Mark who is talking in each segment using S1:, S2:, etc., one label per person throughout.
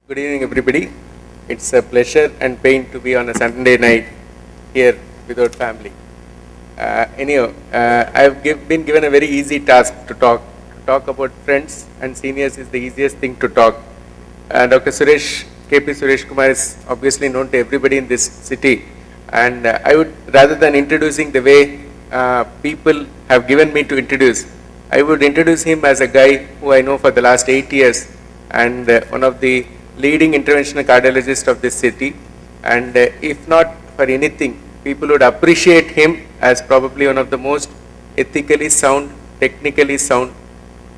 S1: Good evening, everybody. It's a pleasure and pain to be on a Sunday night here without family. I've been given a very easy task to talk. To talk about friends and seniors is the easiest thing to talk. Dr. Suresh, KP Suresh Kumar is obviously known to everybody in this city. And I would, rather than introducing the way people have given me to introduce, I would introduce him as a guy who I know for the last 8 years and one of the leading interventional cardiologist of this city, and if not for anything, people would appreciate him as probably one of the most ethically sound, technically sound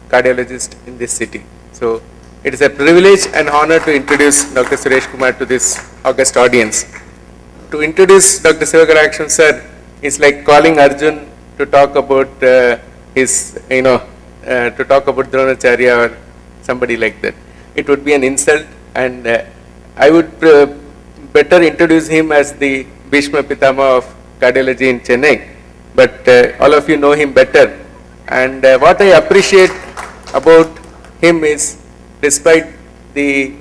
S1: cardiologist in this city. So it is a privilege and honor to introduce Dr. Suresh Kumar to this august audience. To introduce Dr. Sivakarakshan sir is like calling Arjun to talk about to talk about Dronacharya or somebody like that. It would be an insult, and I would better introduce him as the Bhishma Pitama of cardiology in Chennai, but all of you know him better. And what I appreciate about him is, despite the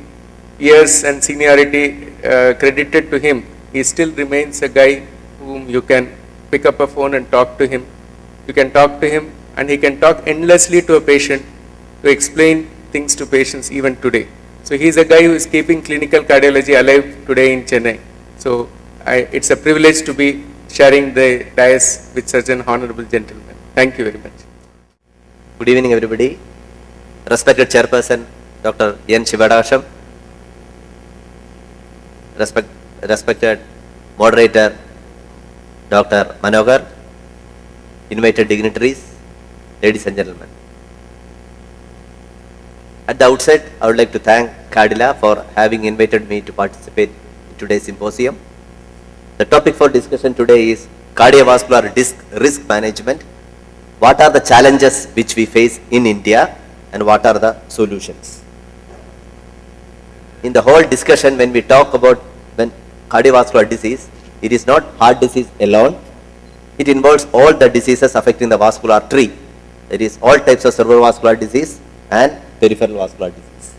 S1: years and seniority credited to him, he still remains a guy whom you can pick up a phone and talk to him. You can talk to him, and he can talk endlessly to a patient to explain things to patients even today. So he is a guy who is keeping clinical cardiology alive today in Chennai. So it's a privilege to be sharing the dais with such an honorable gentleman. Thank you very much.
S2: Good evening, everybody. Respected Chairperson, Dr. N. Shivadasham. Respected Moderator, Dr. Manogar. Invited dignitaries, ladies and gentlemen. At the outset, I would like to thank Cardila for having invited me to participate in today's symposium. The topic for discussion today is cardiovascular risk management. What are the challenges which we face in India and what are the solutions? In the whole discussion, when we talk about cardiovascular disease, it is not heart disease alone. It involves all the diseases affecting the vascular tree. That is all types of cerebrovascular disease and peripheral vascular disease.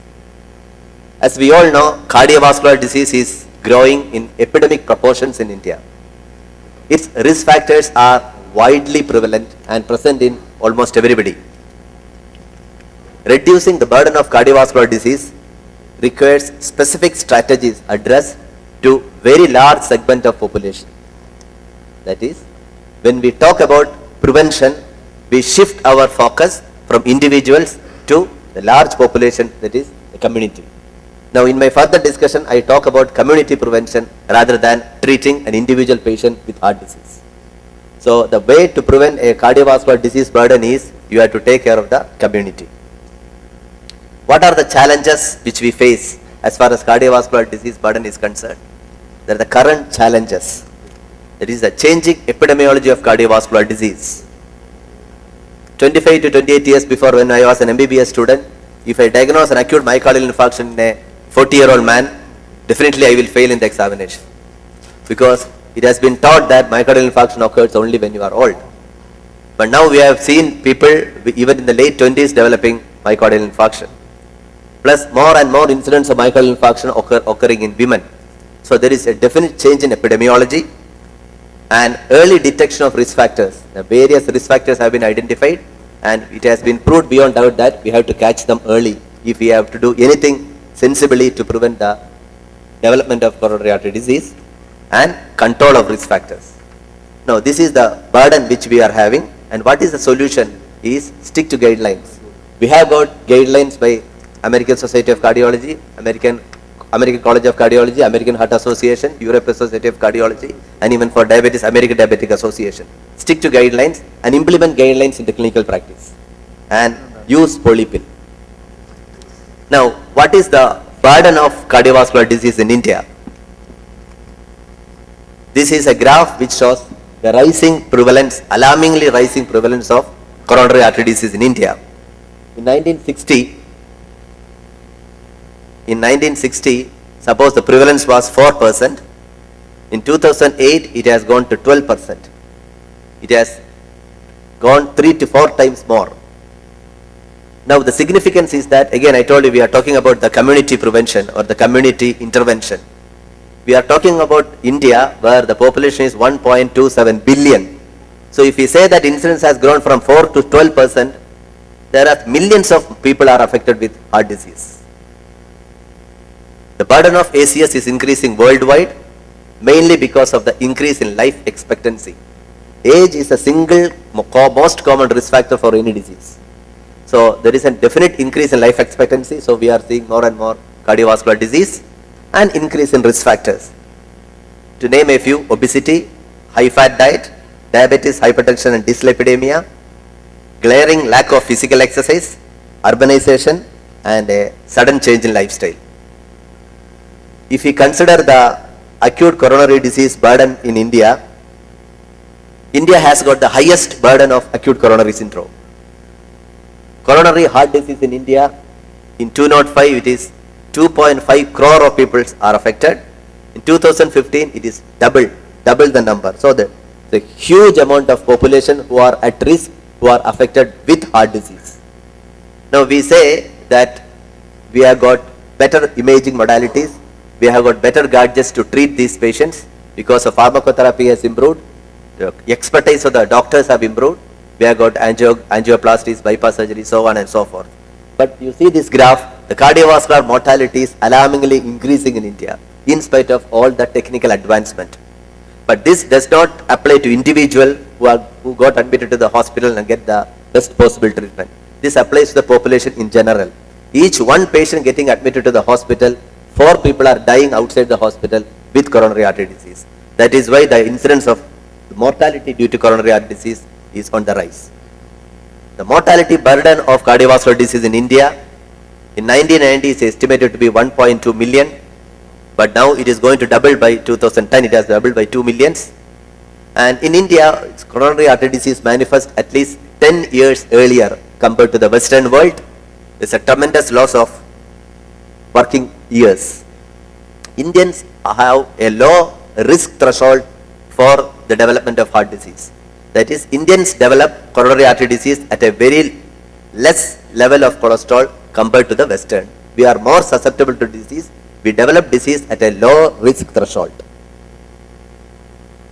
S2: As we all know, cardiovascular disease is growing in epidemic proportions in India. Its risk factors are widely prevalent and present in almost everybody. Reducing the burden of cardiovascular disease requires specific strategies addressed to very large segment of population. That is, when we talk about prevention, we shift our focus from individuals to the large population, that is the community. Now in my further discussion, I talk about community prevention rather than treating an individual patient with heart disease. So the way to prevent a cardiovascular disease burden is you have to take care of the community. What are the challenges which we face as far as cardiovascular disease burden is concerned? There are the current challenges. That is the changing epidemiology of cardiovascular disease. 25 to 28 years before, when I was an MBBS student, if I diagnose an acute myocardial infarction in a 40-year-old man, definitely I will fail in the examination. Because it has been taught that myocardial infarction occurs only when you are old. But now we have seen people even in the late 20s developing myocardial infarction. Plus more and more incidents of myocardial infarction occurring in women. So there is a definite change in epidemiology. And early detection of risk factors. The various risk factors have been identified, and it has been proved beyond doubt that we have to catch them early if we have to do anything sensibly to prevent the development of coronary artery disease and control of risk factors. Now this is the burden which we are having, and what is the solution is stick to guidelines. We have got guidelines by American Society of Cardiology, American College of Cardiology, American Heart Association, European Society of Cardiology, and even for diabetes, American Diabetic Association. Stick to guidelines and implement guidelines in the clinical practice and use polypill. Now, what is the burden of cardiovascular disease in India? This is a graph which shows the rising prevalence, alarmingly rising prevalence of coronary artery disease in India. In 1960, suppose the prevalence was 4%. In 2008, it has gone to 12%. It has gone 3 to 4 times more. Now the significance is that, again I told you we are talking about the community prevention or the community intervention. We are talking about India where the population is 1.27 billion. So if we say that incidence has grown from 4 to 12%, there are millions of people are affected with heart disease. The burden of ACS is increasing worldwide, mainly because of the increase in life expectancy. Age is the single most common risk factor for any disease. So there is a definite increase in life expectancy, so we are seeing more and more cardiovascular disease and increase in risk factors. To name a few: obesity, high fat diet, diabetes, hypertension and dyslipidemia, glaring lack of physical exercise, urbanization and a sudden change in lifestyle. If we consider the acute coronary disease burden in India, India has got the highest burden of acute coronary syndrome. Coronary heart disease in India, in 2005 it is 2.5 crore of people are affected. In 2015 it is double the number. So the huge amount of population who are at risk, who are affected with heart disease. Now we say that we have got better imaging modalities, we have got better gadgets to treat these patients because of pharmacotherapy has improved, the expertise of the doctors have improved, we have got angioplasties, bypass surgery, so on and so forth. But you see this graph, the cardiovascular mortality is alarmingly increasing in India in spite of all the technical advancement. But this does not apply to individual who got admitted to the hospital and get the best possible treatment. This applies to the population in general. Each one patient getting admitted to the hospital, 4 people are dying outside the hospital with coronary artery disease. That is why the incidence of mortality due to coronary artery disease is on the rise. The mortality burden of cardiovascular disease in India in 1990 is estimated to be 1.2 million, but now it is going to double by 2010, it has doubled by 2 millions. And in India, coronary artery disease manifests at least 10 years earlier compared to the Western world. There's a tremendous loss of working years. Indians have a low risk threshold for the development of heart disease. That is, Indians develop coronary artery disease at a very less level of cholesterol compared to the Western. We are more susceptible to disease. We develop disease at a low risk threshold.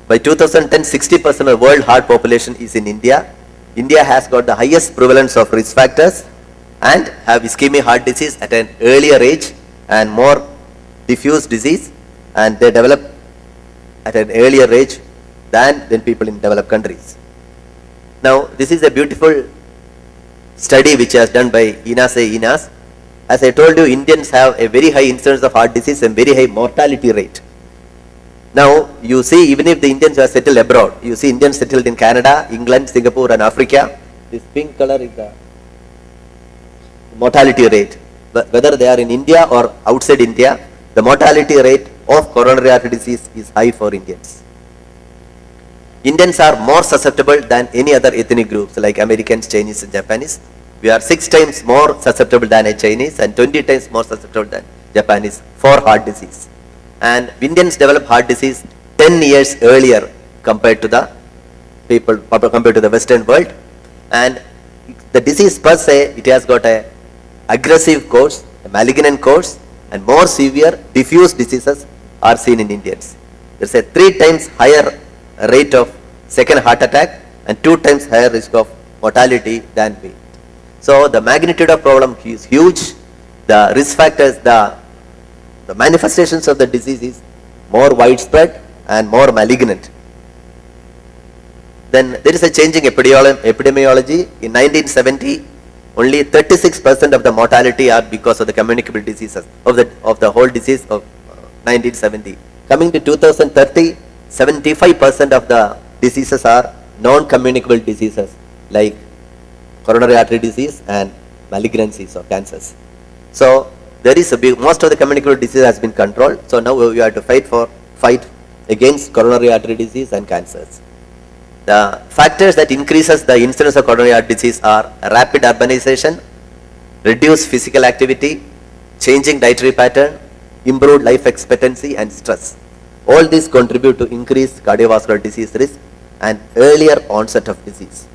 S2: By 2010, 60% of the world heart population is in India. India has got the highest prevalence of risk factors and have ischemic heart disease at an earlier age and more diffuse disease, and they develop at an earlier age than people in developed countries. Now, this is a beautiful study which was done by INAS. As I told you, Indians have a very high incidence of heart disease and very high mortality rate. Now, you see, even if the Indians are settled abroad, you see Indians settled in Canada, England, Singapore and Africa, this pink color is the mortality rate. Whether they are in India or outside India, the mortality rate of coronary artery disease is high for Indians. Indians are more susceptible than any other ethnic groups like Americans, Chinese and Japanese. We are 6 times more susceptible than a Chinese and 20 times more susceptible than Japanese for heart disease. And Indians develop heart disease 10 years earlier compared to the compared to the Western world. And the disease per se, it has got a aggressive course, a malignant course, and more severe diffuse diseases are seen in Indians. There is a 3 times higher rate of second heart attack and 2 times higher risk of mortality than we. So the magnitude of problem is huge. The risk factors, the manifestations of the disease is more widespread and more malignant. Then there is a changing epidemiology. In 1970, only 36% of the mortality are because of the communicable diseases of the whole disease of 1970. Coming to 2030, 75% of the diseases are non-communicable diseases like coronary artery disease and malignancies or cancers. So there is most of the communicable disease has been controlled. So now we have to fight against coronary artery disease and cancers. The factors that increases the incidence of coronary artery disease are rapid urbanization, reduced physical activity, changing dietary pattern, improved life expectancy and stress. All these contribute to increased cardiovascular disease risk and earlier onset of disease.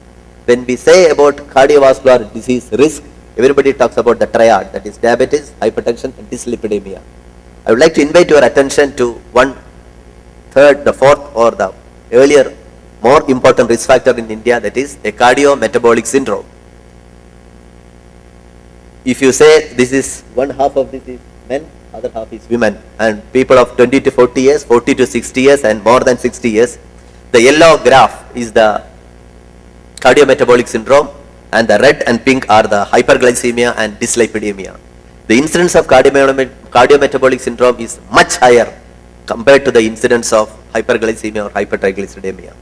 S2: When we say about cardiovascular disease risk, everybody talks about the triad, that is diabetes, hypertension, and dyslipidemia. I would like to invite your attention to one third, the fourth, or the earlier, more important risk factor in India, that is a cardiometabolic syndrome. If you say this is one half of this is men, other half is women, and people of 20 to 40 years, 40 to 60 years, and more than 60 years, the yellow graph is the cardiometabolic syndrome, and the red and pink are the hyperglycemia and dyslipidemia. The incidence of cardiometabolic syndrome is much higher compared to the incidence of hyperglycemia or hypertriglyceridemia.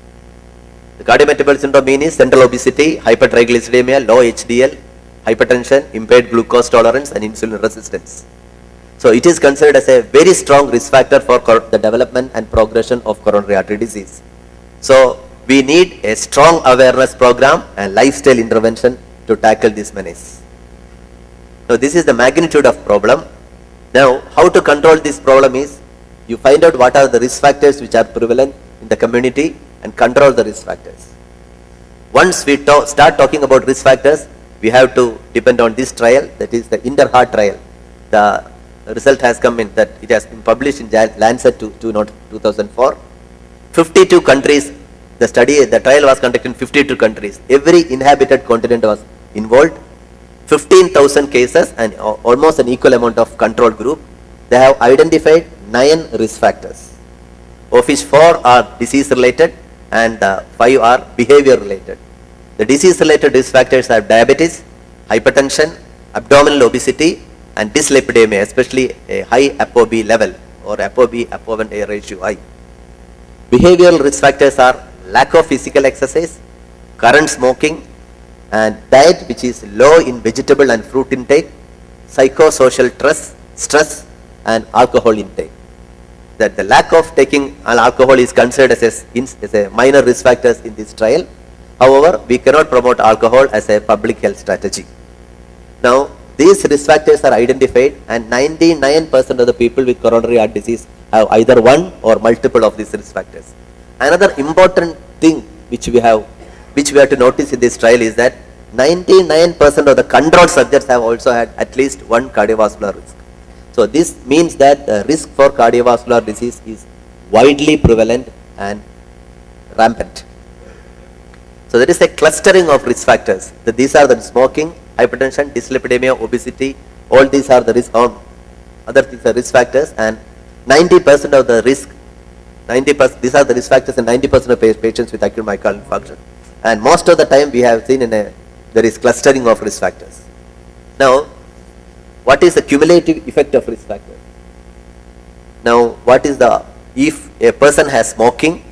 S2: The cardiometabolic syndrome means central obesity, hypertriglyceridemia, low HDL, hypertension, impaired glucose tolerance, and insulin resistance. So it is considered as a very strong risk factor for the development and progression of coronary artery disease. So we need a strong awareness program and lifestyle intervention to tackle this menace. So this is the magnitude of problem. Now how to control this problem is, you find out what are the risk factors which are prevalent in the community and control the risk factors. Once we start talking about risk factors, we have to depend on this trial, that is the INTERHEART trial. The result has come in that it has been published in Lancet 2004. 52 countries, the trial was conducted in 52 countries. Every inhabited continent was involved. 15,000 cases and almost an equal amount of control group. They have identified 9 risk factors, of which 4 are disease related and 5 are behavior related. The disease related risk factors are diabetes, hypertension, abdominal obesity, and dyslipidemia, especially a high ApoB level or ApoB-ApoA ratio high. Behavioral risk factors are lack of physical exercise, current smoking, and diet which is low in vegetable and fruit intake, psychosocial stress, and alcohol intake. That the lack of taking alcohol is considered as a minor risk factors in this trial. However, we cannot promote alcohol as a public health strategy. Now, these risk factors are identified, and 99% of the people with coronary heart disease have either one or multiple of these risk factors. Another important thing which we have to notice in this trial is that 99% of the control subjects have also had at least one cardiovascular risk. So this means that the risk for cardiovascular disease is widely prevalent and rampant. So there is a clustering of risk factors. These are the smoking, hypertension, dyslipidemia, obesity, all these are the risk, other things are risk factors, and 90% of the risk, 90%, these are the risk factors in 90% of patients with acute myocardial infarction. And most of the time we have seen there is clustering of risk factors. Now, what is the cumulative effect of risk factors? Now, if a person has smoking,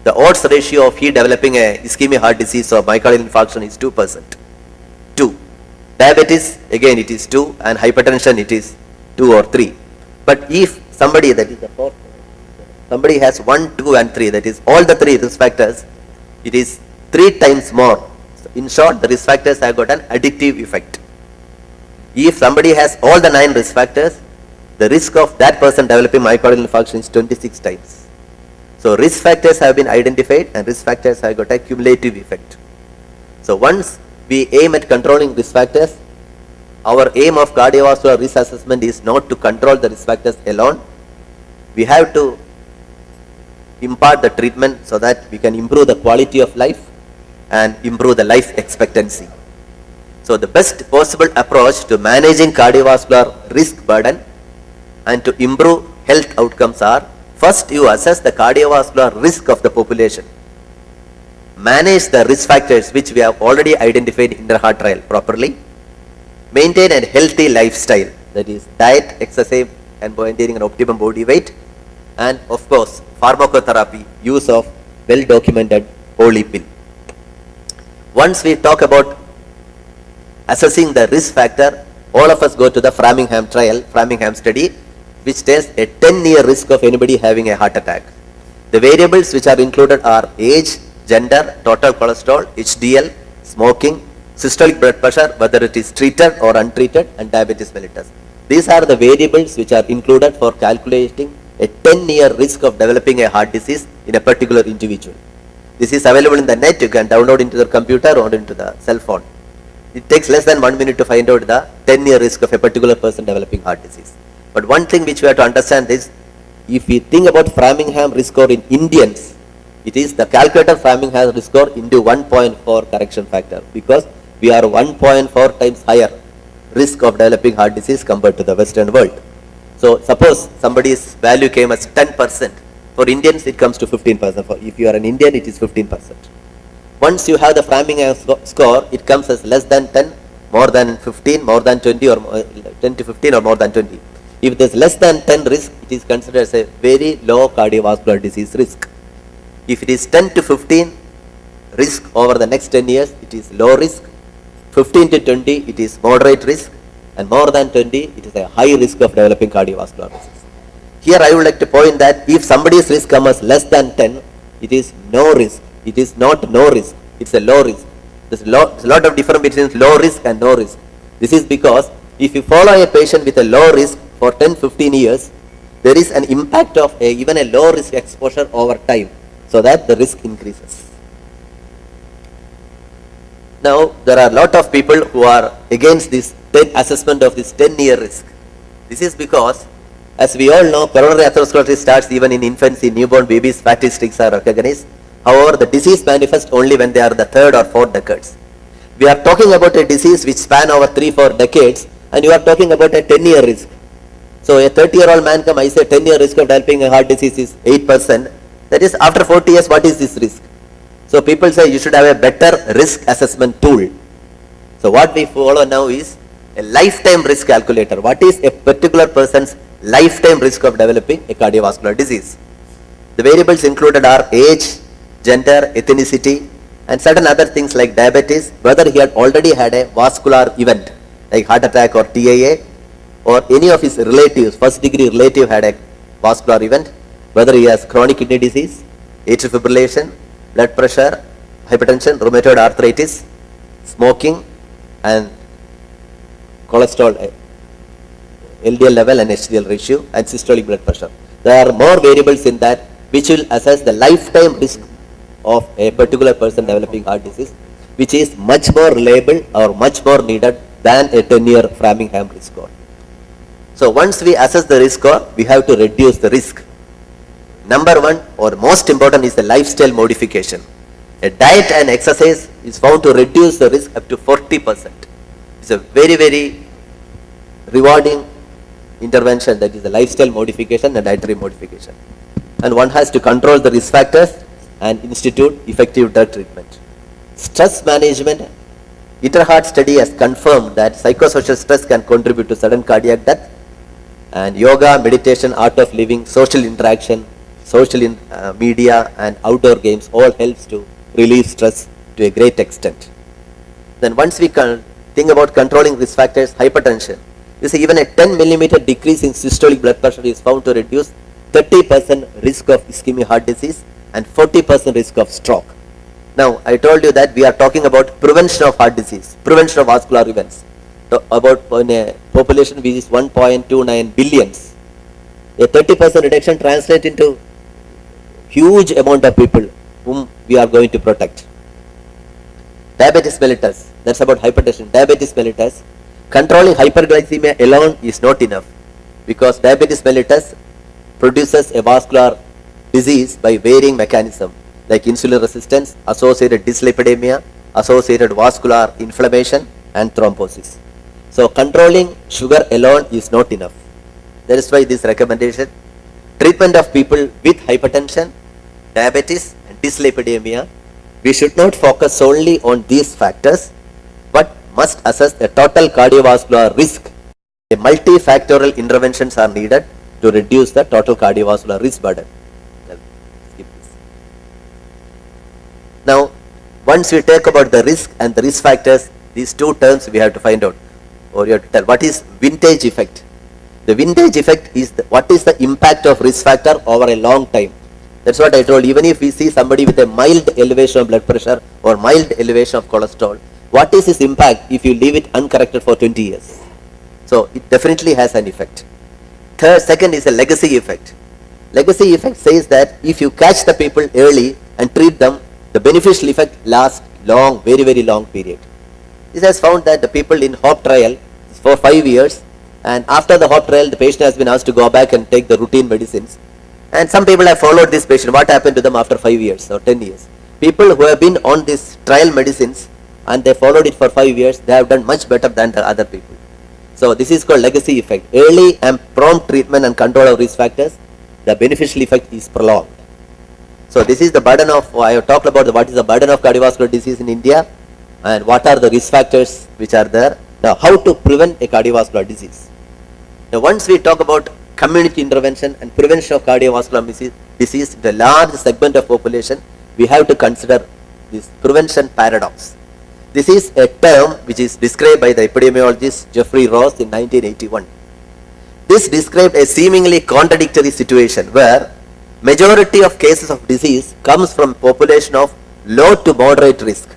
S2: the odds ratio of he developing a ischemic heart disease or myocardial infarction is 2%. 2. Diabetes, again it is 2, and hypertension it is 2 or 3. But if somebody, that is the fourth, somebody has 1, 2 and 3, that is all the 3 risk factors, it is 3 times more. So in short, the risk factors have got an addictive effect. If somebody has all the 9 risk factors, the risk of that person developing myocardial infarction is 26 times. So risk factors have been identified and risk factors have got a cumulative effect. So once we aim at controlling risk factors, our aim of cardiovascular risk assessment is not to control the risk factors alone. We have to impart the treatment so that we can improve the quality of life and improve the life expectancy. So the best possible approach to managing cardiovascular risk burden and to improve health outcomes are, first you assess the cardiovascular risk of the population. Manage the risk factors which we have already identified in the INTERHEART trial properly. Maintain a healthy lifestyle, that is diet, exercise, and maintaining an optimum body weight, and of course pharmacotherapy, use of well documented holy pill. Once we talk about assessing the risk factor, all of us go to the Framingham trial, Framingham study, which tells a 10-year risk of anybody having a heart attack. The variables which are included are age, gender, total cholesterol, HDL, smoking, systolic blood pressure, whether it is treated or untreated, and diabetes mellitus. These are the variables which are included for calculating a 10-year risk of developing a heart disease in a particular individual. This is available in the net. You can download into the computer or into the cell phone. it takes less than 1 minute to find out the 10-year risk of a particular person developing heart disease. But one thing which we have to understand is, if we think about Framingham risk score in Indians, it is the calculator Framingham risk score into 1.4 correction factor, because we are 1.4 times higher risk of developing heart disease compared to the Western world. So suppose somebody's value came as 10%. For Indians, it comes to 15%. For if you are an Indian, it is 15%. Once you have the Framingham score, it comes as less than 10, more than 15, more than 20, or 10 to 15, or more than 20. If there is less than 10 risk, it is considered as a very low cardiovascular disease risk. If it is 10 to 15 risk over the next 10 years, it is low risk. 15 to 20, it is moderate risk. And more than 20, it is a high risk of developing cardiovascular disease. Here I would like to point that if somebody's risk comes as less than 10, it is no risk. It is not no risk, it's a low risk. There's a lot of difference between low risk and no risk. This is because if you follow a patient with a low risk for 10-15 years, there is an impact of even a low risk exposure over time, so that the risk increases. Now, there are a lot of people who are against this assessment of this 10-year risk. This is because, as we all know, coronary atherosclerosis starts even in infancy. Newborn babies' statistics are recognized. However, the disease manifests only when they are the 3rd or 4th decades. We are talking about a disease which span over 3-4 decades, and you are talking about a 10-year risk. So a 30-year-old man I say 10-year risk of developing a heart disease is 8%. That is, after 40 years, what is this risk? So people say you should have a better risk assessment tool. So what we follow now is a lifetime risk calculator. What is a particular person's lifetime risk of developing a cardiovascular disease? The variables included are age, gender, ethnicity, and certain other things like diabetes, whether he had already had a vascular event like heart attack or TIA, or any of his relatives, first degree relative had a vascular event, whether he has chronic kidney disease, atrial fibrillation, blood pressure, hypertension, rheumatoid arthritis, smoking, and cholesterol, LDL level and HDL ratio, and systolic blood pressure. There are more variables in that which will assess the lifetime risk of a particular person developing heart disease, which is much more reliable or much more needed than a 10-year Framingham risk score. So once we assess the risk score, we have to reduce the risk. Number one, or most important, is the lifestyle modification. A diet and exercise is found to reduce the risk up to 40%. It's a very, very rewarding intervention, that is the lifestyle modification and dietary modification. And one has to control the risk factors and institute effective drug treatment. Stress management. Interheart study has confirmed that psychosocial stress can contribute to sudden cardiac death, and yoga, meditation, art of living, social interaction, social media, and outdoor games all helps to relieve stress to a great extent. Then once we think about controlling risk factors, hypertension. You see, even a 10 millimeter decrease in systolic blood pressure is found to reduce 30% risk of ischemic heart disease and 40% risk of stroke. Now, I told you that we are talking about prevention of heart disease, prevention of vascular events. So about in a population which is 1.29 billions, a 30% reduction translates into huge amount of people whom we are going to protect. Diabetes mellitus, that's about hypertension. Diabetes mellitus, controlling hyperglycemia alone is not enough, because diabetes mellitus produces a vascular disease by varying mechanism like insulin resistance, associated dyslipidemia, associated vascular inflammation, and thrombosis. So controlling sugar alone is not enough. That is why this recommendation, treatment of people with hypertension, diabetes, and dyslipidemia, we should not focus solely on these factors, but must assess the total cardiovascular risk. A multifactorial interventions are needed to reduce the total cardiovascular risk burden. Now, once we talk about the risk and the risk factors, these two terms we have to find out, or you have to tell what is vintage effect. The vintage effect is what is the impact of risk factor over a long time. That's what I told. Even if we see somebody with a mild elevation of blood pressure or mild elevation of cholesterol, what is its impact if you leave it uncorrected for 20 years? So it definitely has an effect. Second is a legacy effect. Legacy effect says that if you catch the people early and treat them, the beneficial effect lasts long, very, very long period. This has found that the people in HOPE trial for 5 years, and after the HOPE trial, the patient has been asked to go back and take the routine medicines. And some people have followed this patient. What happened to them after 5 years or 10 years? People who have been on this trial medicines and they followed it for 5 years, they have done much better than the other people. So this is called legacy effect. Early and prompt treatment and control of risk factors, the beneficial effect is prolonged. So this is the burden of, I have talked about what is the burden of cardiovascular disease in India and what are the risk factors which are there. Now how to prevent a cardiovascular disease. Now once we talk about community intervention and prevention of cardiovascular disease in a large segment of population, we have to consider this prevention paradox. This is a term which is described by the epidemiologist Jeffrey Ross in 1981. This described a seemingly contradictory situation where majority of cases of disease comes from population of low to moderate risk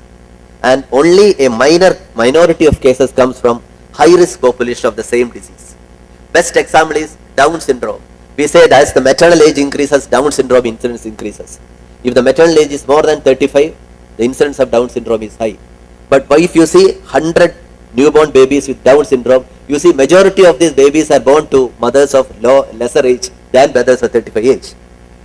S2: and only a minority of cases comes from high risk population of the same disease. Best example is Down syndrome. We say that as the maternal age increases, Down syndrome incidence increases. If the maternal age is more than 35, the incidence of Down syndrome is high. But if you see 100 newborn babies with Down syndrome, you see majority of these babies are born to mothers of lesser age than mothers of 35 age.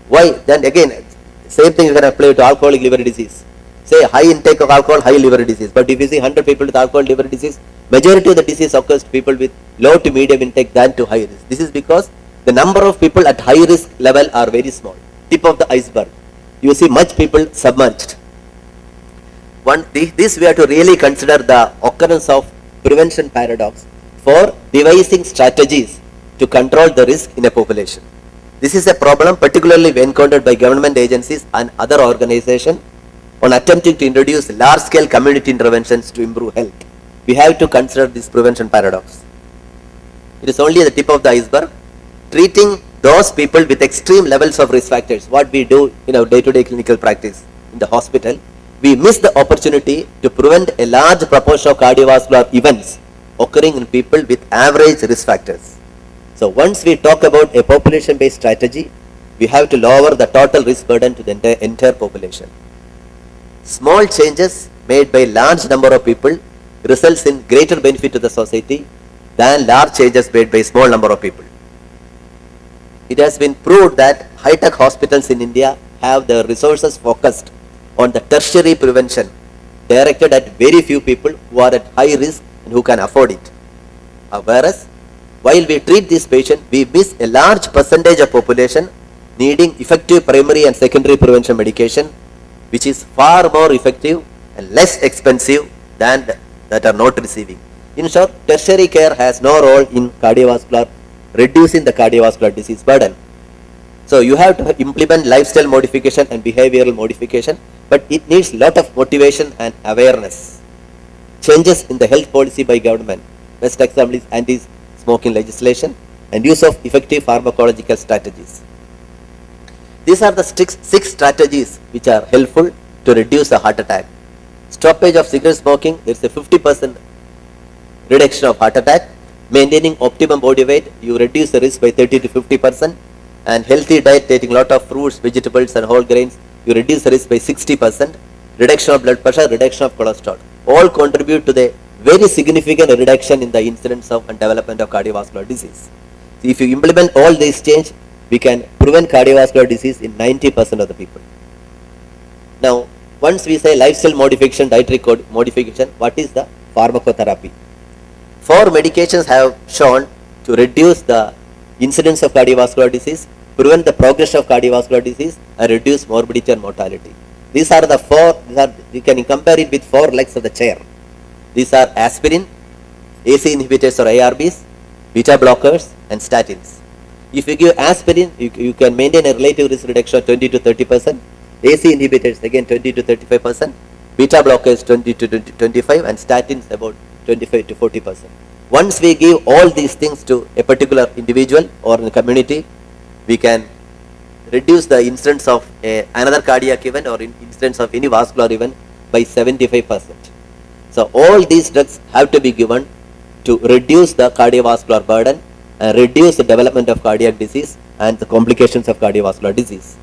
S2: Why? Then again, same thing you can apply to alcoholic liver disease. Say high intake of alcohol, high liver disease. But if you see 100 people with alcoholic liver disease, majority of the disease occurs to people with low to medium intake than to high risk. This is because the number of people at high risk level are very small. Tip of the iceberg. You see much people submerged. This we have to really consider the occurrence of prevention paradox for devising strategies to control the risk in a population. This is a problem particularly encountered by government agencies and other organizations on attempting to introduce large-scale community interventions to improve health. We have to consider this prevention paradox. It is only the tip of the iceberg. Treating those people with extreme levels of risk factors, what we do in our day-to-day clinical practice in the hospital, we miss the opportunity to prevent a large proportion of cardiovascular events occurring in people with average risk factors. So once we talk about a population-based strategy, we have to lower the total risk burden to the entire population. Small changes made by large number of people results in greater benefit to the society than large changes made by small number of people. It has been proved that high-tech hospitals in India have their resources focused on the tertiary prevention directed at very few people who are at high risk and who can afford it. Whereas, while we treat this patient, we miss a large percentage of population needing effective primary and secondary prevention medication, which is far more effective and less expensive than that are not receiving. In short, tertiary care has no role in reducing the cardiovascular disease burden. So you have to implement lifestyle modification and behavioral modification, but it needs lot of motivation and awareness. Changes in the health policy by government. Best example is anti-smoking legislation and use of effective pharmacological strategies. These are the 6 strategies which are helpful to reduce a heart attack. Stoppage of cigarette smoking, there is a 50% reduction of heart attack. Maintaining optimum body weight, you reduce the risk by 30 to 50%. And healthy diet, taking lot of fruits, vegetables and whole grains, you reduce the risk by 60%. Reduction of blood pressure, reduction of cholesterol. All contribute to the very significant reduction in the incidence of and development of cardiovascular disease. So if you implement all these changes, we can prevent cardiovascular disease in 90% of the people. Now, once we say lifestyle modification, dietary modification, what is the pharmacotherapy? 4 medications have shown to reduce the incidence of cardiovascular disease, prevent the progression of cardiovascular disease, and reduce morbidity and mortality. These are the 4, you can compare it with 4 legs of the chair. These are aspirin, AC inhibitors or ARBs, beta blockers, and statins. If you give aspirin, you can maintain a relative risk reduction of 20 to 30%. AC inhibitors again 20 to 35%. Beta blockers 20 to 25%, and statins about 25 to 40%. Once we give all these things to a particular individual or in the community, we can reduce the incidence of another cardiac event or incidence of any vascular event by 75%. So all these drugs have to be given to reduce the cardiovascular burden and reduce the development of cardiac disease and the complications of cardiovascular disease.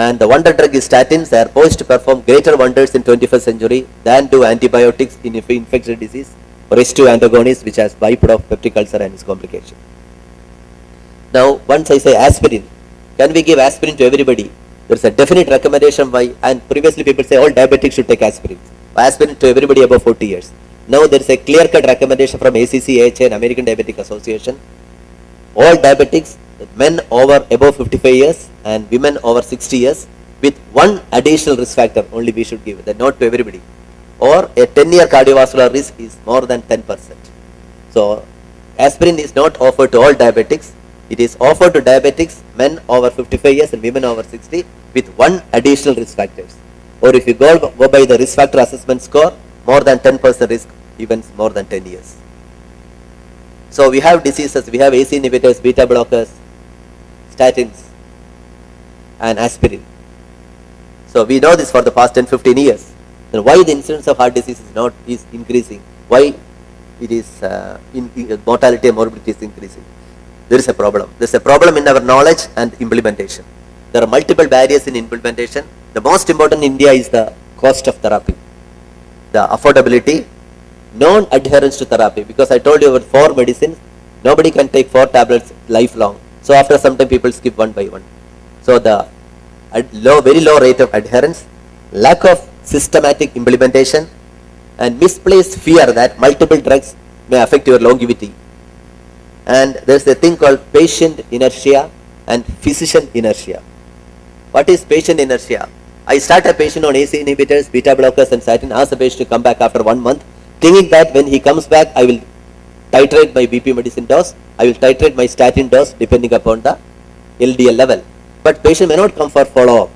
S2: And the wonder drug is statins. They are poised to perform greater wonders in 21st century than do antibiotics in infectious disease or H2 antagonists, which has wiped off peptic ulcer and its complication. Now, once I say aspirin, can we give aspirin to everybody? There is a definite recommendation why, and previously people say all diabetics should take aspirin. Aspirin to everybody above 40 years. Now there is a clear-cut recommendation from ACC, AHA and American Diabetic Association. All diabetics, men over above 55 years and women over 60 years with one additional risk factor only we should give, that not to everybody. Or a 10-year cardiovascular risk is more than 10%. So aspirin is not offered to all diabetics. It is offered to diabetics, men over 55 years and women over 60 with one additional risk factors. Or if you go by the risk factor assessment score, more than 10% risk, even more than 10 years. So we have diseases, we have AC inhibitors, beta blockers, statins and aspirin. So we know this for the past 10-15 years. Then why the incidence of heart disease is increasing? Why it is mortality and morbidity is increasing? There is a problem. There is a problem in our knowledge and implementation. There are multiple barriers in implementation. The most important in India is the cost of therapy, the affordability, non-adherence to therapy. Because I told you about 4 medicines, nobody can take 4 tablets lifelong. So after some time people skip one by one. So the very low rate of adherence, lack of systematic implementation, and misplaced fear that multiple drugs may affect your longevity. And there is a thing called patient inertia and physician inertia. What is patient inertia? I start a patient on AC inhibitors, beta blockers and statin, ask the patient to come back after 1 month, thinking that when he comes back, I will titrate my BP medicine dose, I will titrate my statin dose depending upon the LDL level. But patient may not come for follow-up.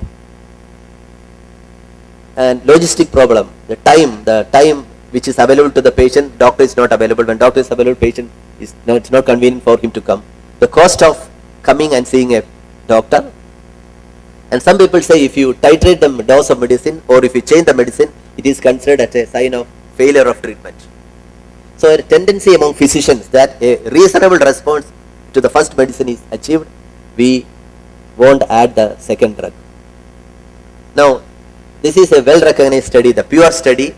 S2: And logistic problem, the time which is available to the patient, doctor is not available. When doctor is available, patient is not, it's not convenient for him to come. The cost of coming and seeing a doctor. And some people say if you titrate the dose of medicine or if you change the medicine, it is considered as a sign of failure of treatment. So a tendency among physicians that a reasonable response to the first medicine is achieved, we won't add the second drug. Now, this is a well-recognized study, the PURE study,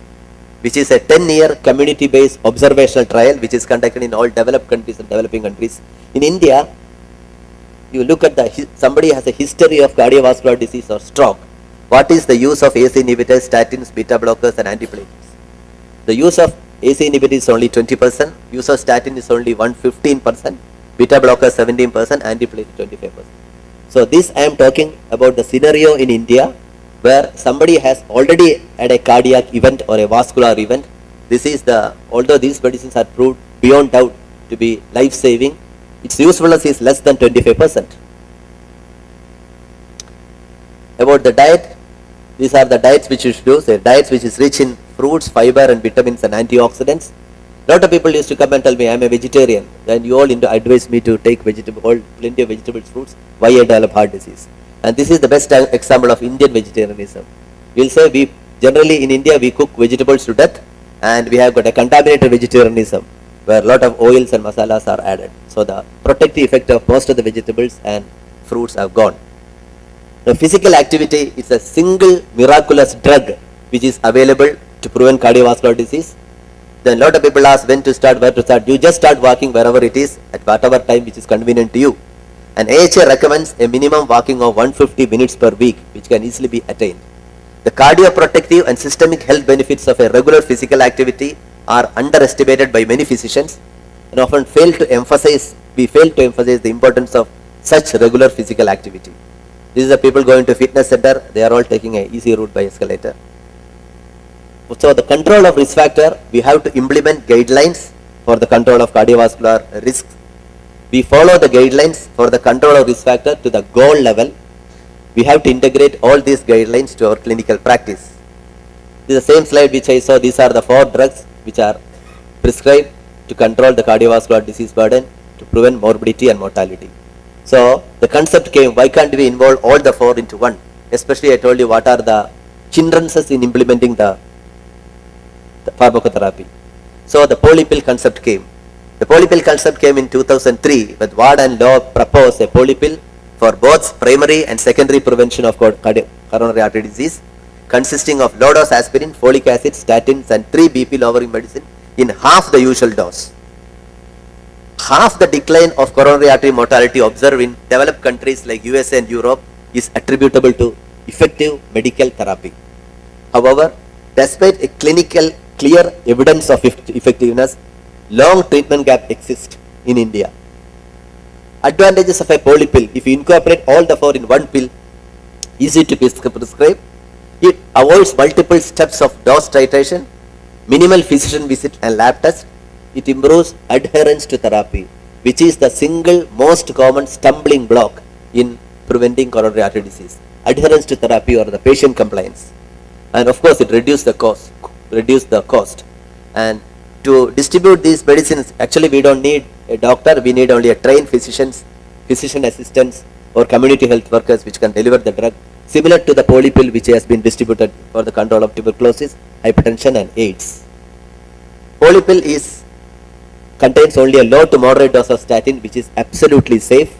S2: which is a 10-year community-based observational trial which is conducted in all developed countries and developing countries. In India, you look at somebody has a history of cardiovascular disease or stroke. What is the use of AC inhibitors, statins, beta blockers and antiplatelets? The use of AC inhibitor is only 20%, use of statin is only 15%, beta blocker 17%, antiplatelet 25%. So this I am talking about the scenario in India where somebody has already had a cardiac event or a vascular event. This is although these medicines are proved beyond doubt to be life-saving, its usefulness is less than 25%. About the diet, these are the diets which you should do. So diets which is rich in fruits, fiber and vitamins and antioxidants. A lot of people used to come and tell me I am a vegetarian, and you all advise me to take plenty of vegetables, fruits, why I develop heart disease. And this is the best example of Indian vegetarianism. We will say we generally in India we cook vegetables to death, and we have got a contaminated vegetarianism where a lot of oils and masalas are added. So the protective effect of most of the vegetables and fruits have gone. Now physical activity is a single miraculous drug which is available to prevent cardiovascular disease. Then a lot of people ask when to start, where to start. You just start walking wherever it is at whatever time which is convenient to you. And AHA recommends a minimum walking of 150 minutes per week, which can easily be attained. The cardioprotective and systemic health benefits of a regular physical activity are underestimated by many physicians and often we fail to emphasize the importance of such regular physical activity. These are people going to fitness center, they are all taking an easy route by escalator. So the control of risk factor, we have to implement guidelines for the control of cardiovascular risks. We follow the guidelines for the control of risk factor to the goal level. We have to integrate all these guidelines to our clinical practice. This is the same slide which I saw. These are the 4 drugs which are prescribed to control the cardiovascular disease burden, to prevent morbidity and mortality. So the concept came, why can't we involve all the 4 into one? Especially I told you what are the hindrances in implementing the pharmacotherapy. So the polypill concept came. The polypill concept came in 2003, but Ward and Law proposed a polypill for both primary and secondary prevention of coronary artery disease, consisting of low dose aspirin, folic acid, statins, and 3 BP lowering medicine in half the usual dose. Half the decline of coronary artery mortality observed in developed countries like USA and Europe is attributable to effective medical therapy. However, despite a clinical clear evidence of effectiveness, long treatment gap exists in India. Advantages of a polypill: if you incorporate all the 4 in one pill, easy to prescribe, it avoids multiple steps of dose titration, minimal physician visit and lab test. It improves adherence to therapy, which is the single most common stumbling block in preventing coronary artery disease. Adherence to therapy or the patient compliance. And of course, it reduces the cost. And to distribute these medicines, actually we don't need a doctor, we need only a trained physician assistants or community health workers which can deliver the drug, similar to the polypill which has been distributed for the control of tuberculosis, hypertension and AIDS. Polypill contains only a low to moderate dose of statin, which is absolutely safe,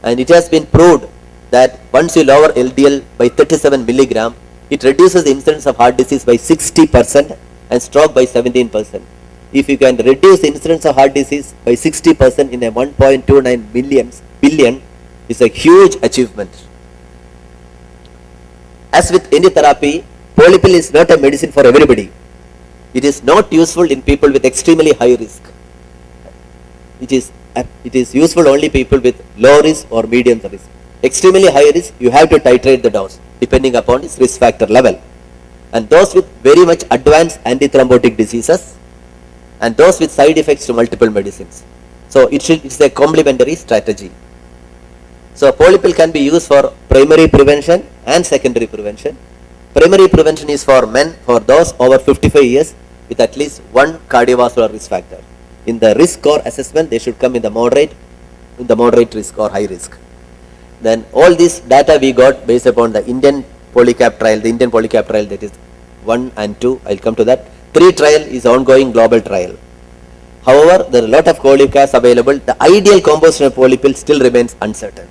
S2: and it has been proved that once you lower LDL by 37 milligram, it reduces the incidence of heart disease by 60% and stroke by 17%. If you can reduce the incidence of heart disease by 60% in a 1.29 billion, is a huge achievement. As with any therapy, polypill is not a medicine for everybody. It is not useful in people with extremely high risk. It is useful only people with low risk or medium risk. Extremely high risk, you have to titrate the dose depending upon its risk factor level. And those with very much advanced antithrombotic diseases and those with side effects to multiple medicines. So it's a complementary strategy. So polypill can be used for primary prevention and secondary prevention. Primary prevention is for men, for those over 55 years with at least one cardiovascular risk factor. In the risk score assessment, they should come in the moderate risk or high risk. Then all this data we got based upon the Indian Polycap trial, that is 1 and 2, I'll come to that. 3 trial is ongoing global trial. However, there are a lot of polycaps available. The ideal composition of polypill still remains uncertain.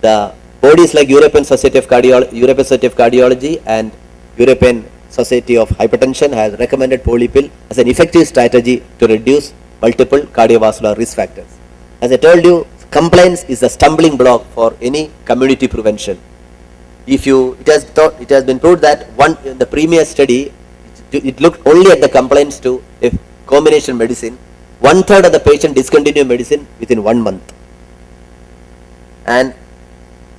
S2: The bodies like European Society of Cardiology and European Society of Hypertension has recommended polypill as an effective strategy to reduce multiple cardiovascular risk factors. As I told you, compliance is a stumbling block for any community prevention. It has been proved that in the previous study, it looked only at the compliance to a combination medicine. 1/3 of the patient discontinued medicine within 1 month. And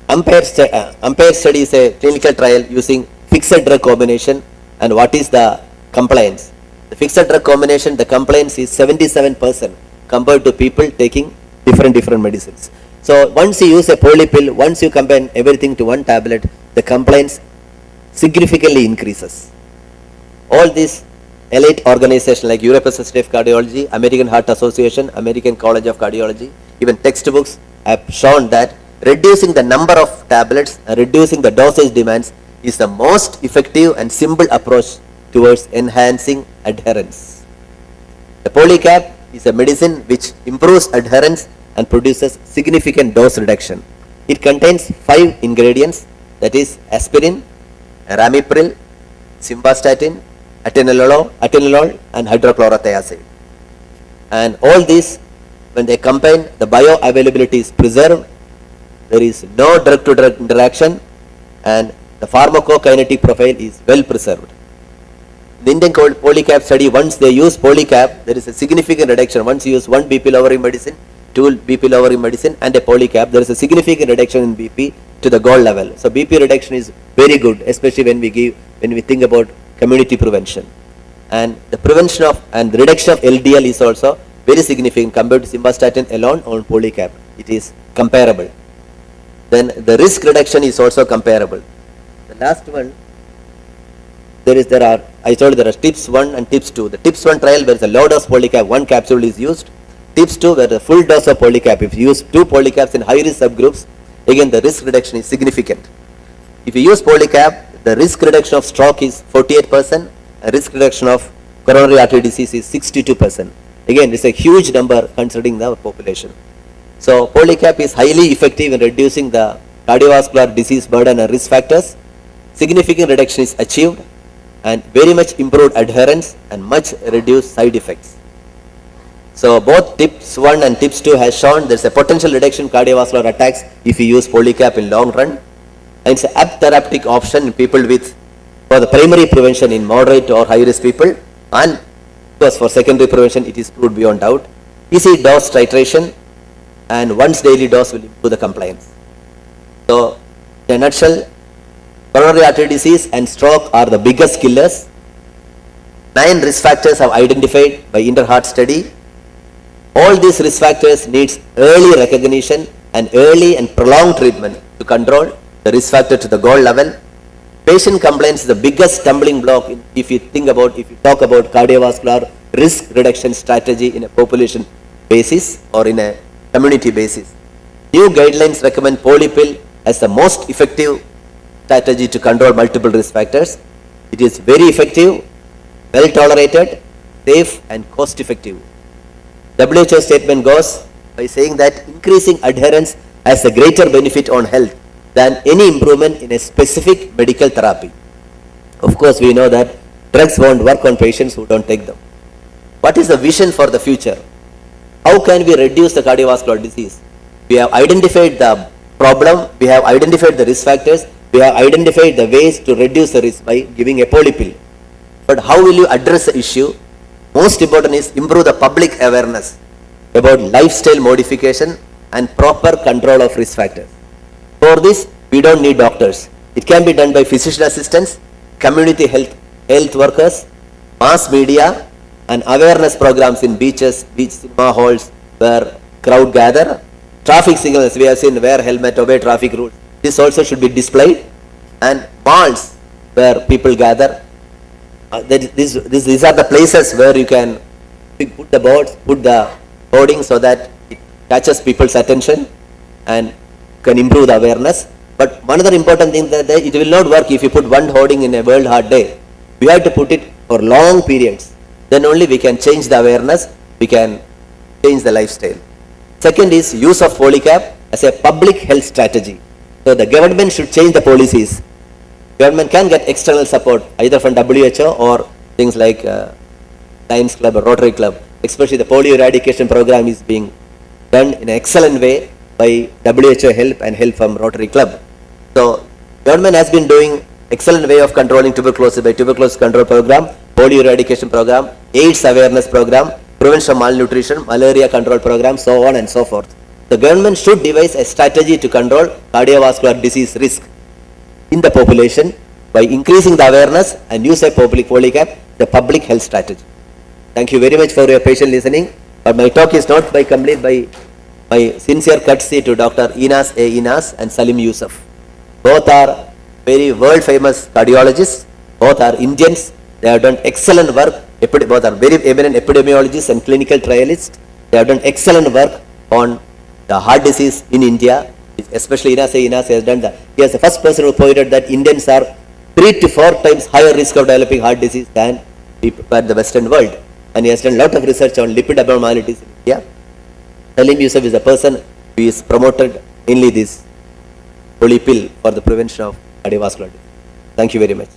S2: Ampere study is a clinical trial using fixed drug combination, and what is the compliance? The fixed drug combination, the compliance is 77% compared to people taking different medicines. So once you use a polypill, once you combine everything to one tablet, the compliance significantly increases. All these elite organizations like European Society of Cardiology, American Heart Association, American College of Cardiology, even textbooks have shown that reducing the number of tablets and reducing the dosage demands is the most effective and simple approach towards enhancing adherence. The polycap is a medicine which improves adherence and produces significant dose reduction. It contains 5 ingredients, that is aspirin, ramipril, simvastatin, atenolol and hydrochlorothiazide. And all these, when they combine, the bioavailability is preserved, there is no drug-to-drug interaction, and the pharmacokinetic profile is well preserved. The Indian Polycap study, once they use polycap, there is a significant reduction. Once you use 1 BP lowering medicine, 2 BP lowering medicine and a polycap, there is a significant reduction in BP to the goal level. So BP reduction is very good, especially when we think about community prevention. And the prevention of and the reduction of LDL is also very significant compared to simvastatin alone on polycap. It is comparable. Then the risk reduction is also comparable. The last one, I told there are TIPS 1 and TIPS 2. The TIPS 1 trial where the low dose polycap, 1 capsule is used. TIPS 2 where the full dose of polycap, if you use 2 polycaps in high risk subgroups, again the risk reduction is significant. If you use polycap, the risk reduction of stroke is 48%, and risk reduction of coronary artery disease is 62%. Again, it's a huge number considering the population. So Polycap is highly effective in reducing the cardiovascular disease burden and risk factors. Significant reduction is achieved and very much improved adherence and much reduced side effects. So both tips 1 and tips 2 has shown there is a potential reduction in cardiovascular attacks if you use Polycap in long run. And it's an apt therapeutic option in people with, for the primary prevention in moderate or high risk people, and of course for secondary prevention it is proved beyond doubt. Easy dose titration and once daily dose will improve the compliance. So in a nutshell, coronary artery disease and stroke are the biggest killers. 9 risk factors have identified by Interheart study. All these risk factors needs early recognition and early and prolonged treatment to control the risk factor to the goal level. Patient compliance is the biggest stumbling block if you talk about cardiovascular risk reduction strategy in a population basis or in a community basis. New guidelines recommend Polypill as the most effective strategy to control multiple risk factors. It is very effective, well tolerated, safe and cost effective. WHO statement goes by saying that increasing adherence has a greater benefit on health than any improvement in a specific medical therapy. Of course, we know that drugs won't work on patients who don't take them. What is the vision for the future? How can we reduce the cardiovascular disease? We have identified the problem, we have identified the risk factors, we have identified the ways to reduce the risk by giving a Polypill. But how will you address the issue? Most important is improve the public awareness about lifestyle modification and proper control of risk factors. For this, we don't need doctors. It can be done by physician assistants, community health workers, mass media, and awareness programs in beaches, beach cinema halls where crowd gather. Traffic signals, we have seen wear helmet, obey traffic rules. This also should be displayed. And malls where people gather. These are the places where you can put the boards, put the hoarding so that it catches people's attention and can improve the awareness. But one other important thing that it will not work if you put one hoarding in a World Heart Day. We have to put it for long periods. Then only we can change the awareness, we can change the lifestyle. Second is use of Polycap as a public health strategy. So the government should change the policies. Government can get external support either from WHO or things like Lions Club or Rotary Club. Especially the polio eradication program is being done in an excellent way by WHO help and help from Rotary Club. So government has been doing excellent way of controlling tuberculosis by tuberculosis control program, polio eradication program, AIDS awareness program, prevention of malnutrition, malaria control program, so on and so forth. The government should devise a strategy to control cardiovascular disease risk in the population by increasing the awareness and use of Polycap, the public health strategy. Thank you very much for your patient listening. But my talk is not complete by my sincere courtesy to Dr. Inas A. Inas and Salim Yusuf. Both are very world famous cardiologists. Both are Indians. They have done excellent work. Both are very eminent epidemiologists and clinical trialists. They have done excellent work on the heart disease in India. Especially Inas A. Inas has done that. He is the first person who pointed that Indians are 3 to 4 times higher risk of developing heart disease than people in the Western world. And he has done a lot of research on lipid abnormalities in India. Salim Yusuf is a person who is promoted mainly this Polypill for the prevention of cardiovascular disease. Thank you very much.